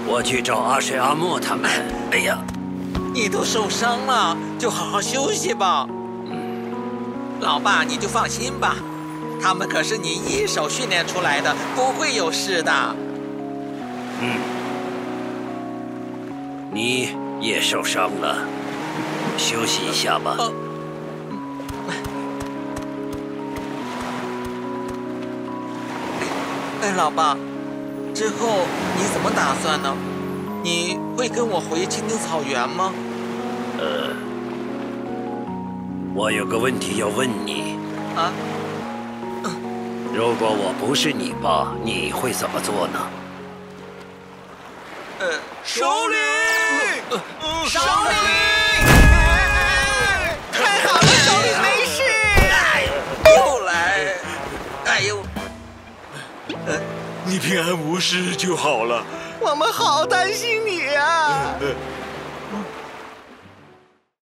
我去找阿水、阿莫他们。哎呀，你都受伤了，就好好休息吧。老爸，你就放心吧，他们可是你一手训练出来的，不会有事的。你也受伤了，休息一下吧。老爸，之后你怎么打算呢？你会跟我回青青草原吗？我有个问题要问你。啊？如果我不是你爸，你会怎么做呢？首领，首领，太好了，首领没事。又来，哎呦，你平安无事就好了。我们好担心你啊！